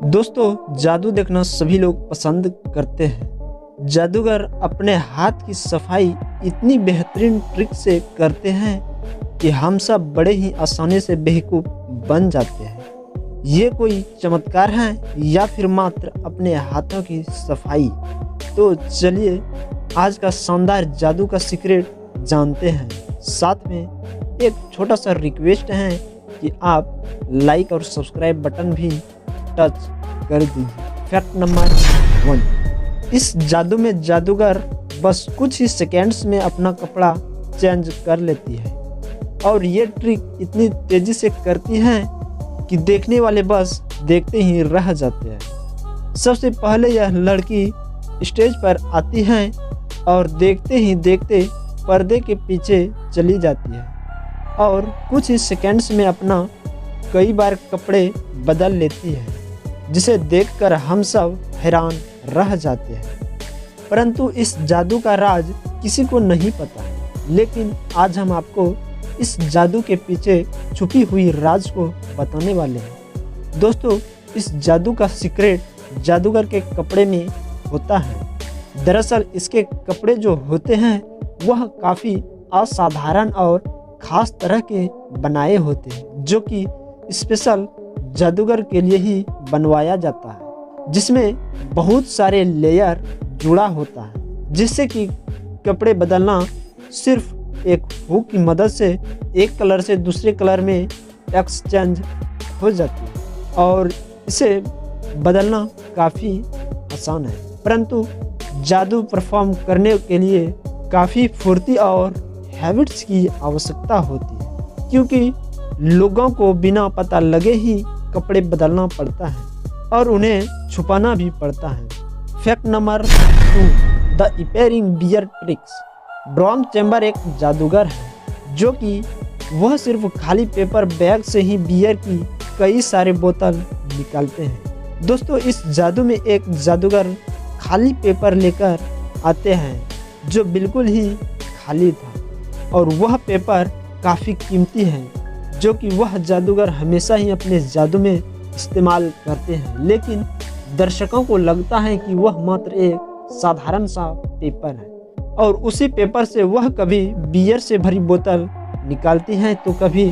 दोस्तों, जादू देखना सभी लोग पसंद करते हैं। जादूगर अपने हाथ की सफाई इतनी बेहतरीन ट्रिक से करते हैं कि हम सब बड़े ही आसानी से बेवकूफ़ बन जाते हैं। ये कोई चमत्कार है या फिर मात्र अपने हाथों की सफाई? तो चलिए आज का शानदार जादू का सीक्रेट जानते हैं। साथ में एक छोटा सा रिक्वेस्ट है कि आप लाइक और सब्सक्राइब बटन भी टच कर दीजिए। फैक्ट नंबर 1, इस जादू में जादूगर बस कुछ ही सेकेंड्स में अपना कपड़ा चेंज कर लेती है और ये ट्रिक इतनी तेजी से करती है कि देखने वाले बस देखते ही रह जाते हैं। सबसे पहले यह लड़की स्टेज पर आती है और देखते ही देखते पर्दे के पीछे चली जाती है और कुछ ही सेकेंड्स में अपना कई बार कपड़े बदल लेती है, जिसे देखकर हम सब हैरान रह जाते हैं। परंतु इस जादू का राज किसी को नहीं पता, लेकिन आज हम आपको इस जादू के पीछे छुपी हुई राज को बताने वाले हैं। दोस्तों, इस जादू का सीक्रेट जादूगर के कपड़े में होता है। दरअसल इसके कपड़े जो होते हैं वह काफ़ी असाधारण और ख़ास तरह के बनाए होते हैं, जो कि स्पेशल जादूगर के लिए ही बनवाया जाता है, जिसमें बहुत सारे लेयर जुड़ा होता है, जिससे कि कपड़े बदलना सिर्फ एक हुक की मदद से एक कलर से दूसरे कलर में एक्सचेंज हो जाती है और इसे बदलना काफ़ी आसान है। परंतु जादू परफॉर्म करने के लिए काफ़ी फुर्ती और हैबिट्स की आवश्यकता होती है, क्योंकि लोगों को बिना पता लगे ही कपड़े बदलना पड़ता है और उन्हें छुपाना भी पड़ता है। Fact number 2, the appearing beer tricks. ड्रॉम चैम्बर एक जादूगर है जो कि वह सिर्फ खाली पेपर बैग से ही बियर की कई सारे बोतल निकालते हैं। दोस्तों, इस जादू में एक जादूगर खाली पेपर लेकर आते हैं जो बिल्कुल ही खाली था और वह पेपर काफ़ी कीमती है, जो कि वह जादूगर हमेशा ही अपने जादू में इस्तेमाल करते हैं। लेकिन दर्शकों को लगता है कि वह मात्र एक साधारण सा पेपर है और उसी पेपर से वह कभी बियर से भरी बोतल निकालती हैं तो कभी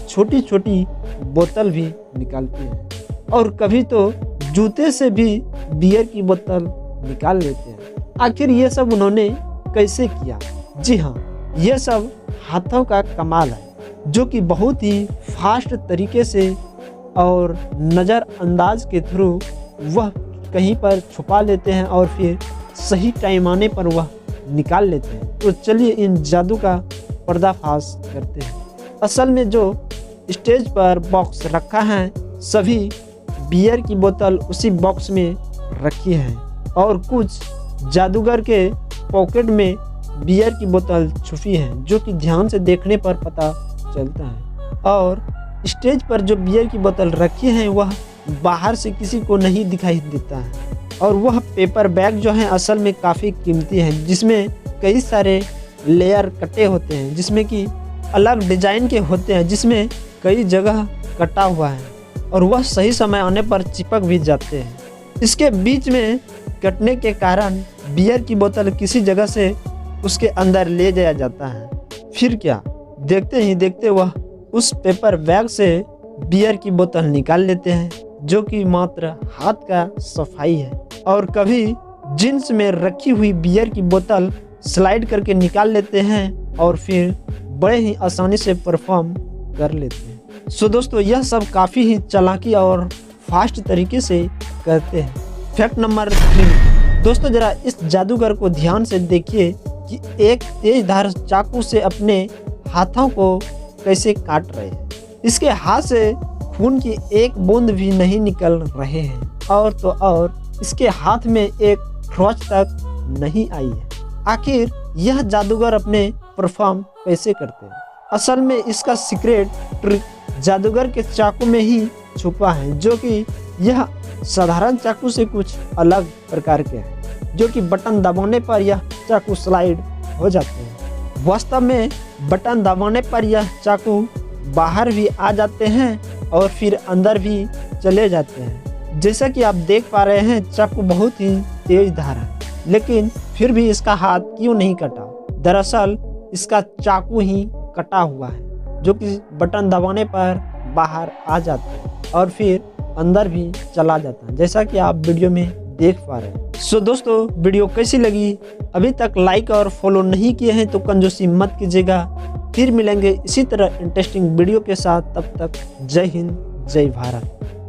छोटी छोटी बोतल भी निकालती हैं और कभी तो जूते से भी बियर की बोतल निकाल लेते हैं। आखिर ये सब उन्होंने कैसे किया? जी हाँ, ये सब हाथों का कमाल है, जो कि बहुत ही फास्ट तरीके से और नज़रअंदाज के थ्रू वह कहीं पर छुपा लेते हैं और फिर सही टाइम आने पर वह निकाल लेते हैं। तो चलिए इन जादू का पर्दाफाश करते हैं। असल में जो स्टेज पर बॉक्स रखा है, सभी बियर की बोतल उसी बॉक्स में रखी है और कुछ जादूगर के पॉकेट में बियर की बोतल छुपी है, जो कि ध्यान से देखने पर पता चलता है। और स्टेज पर जो बियर की बोतल रखी है वह बाहर से किसी को नहीं दिखाई देता है और वह पेपर बैग जो है असल में काफ़ी कीमती है, जिसमें कई सारे लेयर कटे होते हैं, जिसमें कि अलग डिजाइन के होते हैं, जिसमें कई जगह कटा हुआ है और वह सही समय आने पर चिपक भी जाते हैं। इसके बीच में कटने के कारण बियर की बोतल किसी जगह से उसके अंदर ले जाया जाता है। फिर क्या, देखते ही देखते वह उस पेपर बैग से बियर की बोतल निकाल लेते हैं, जो कि मात्र हाथ का सफाई है। और कभी जींस में रखी हुई बियर की बोतल स्लाइड करके निकाल लेते हैं और फिर बड़े ही आसानी से परफॉर्म कर लेते हैं। सो दोस्तों, यह सब काफ़ी ही चालाकी और फास्ट तरीके से करते हैं। फैक्ट नंबर 3, दोस्तों जरा इस जादूगर को ध्यान से देखिए कि एक तेज धार चाकू से अपने हाथों को कैसे काट रहे हैं। इसके हाथ से खून की एक बूंद भी नहीं निकल रहे हैं और तो और इसके हाथ में एक खरोंच तक नहीं आई है। आखिर यह जादूगर अपने परफॉर्म कैसे करते हैं? असल में इसका सीक्रेट ट्रिक जादूगर के चाकू में ही छुपा है, जो कि यह साधारण चाकू से कुछ अलग प्रकार के हैं, जो कि बटन दबाने पर यह चाकू स्लाइड हो जाते हैं। वास्तव में बटन दबाने पर यह चाकू बाहर भी आ जाते हैं और फिर अंदर भी चले जाते हैं। जैसा कि आप देख पा रहे हैं चाकू बहुत ही तेज धार है, लेकिन फिर भी इसका हाथ क्यों नहीं कटा। दरअसल इसका चाकू ही कटा हुआ है, जो कि बटन दबाने पर बाहर आ जाता है और फिर अंदर भी चला जाता है, जैसा कि आप वीडियो में देख पा रहे हैं। सो दोस्तों, वीडियो कैसी लगी? अभी तक लाइक और फॉलो नहीं किए हैं तो कंजूसी मत कीजिएगा। फिर मिलेंगे इसी तरह इंटरेस्टिंग वीडियो के साथ। तब तक जय हिंद, जय भारत।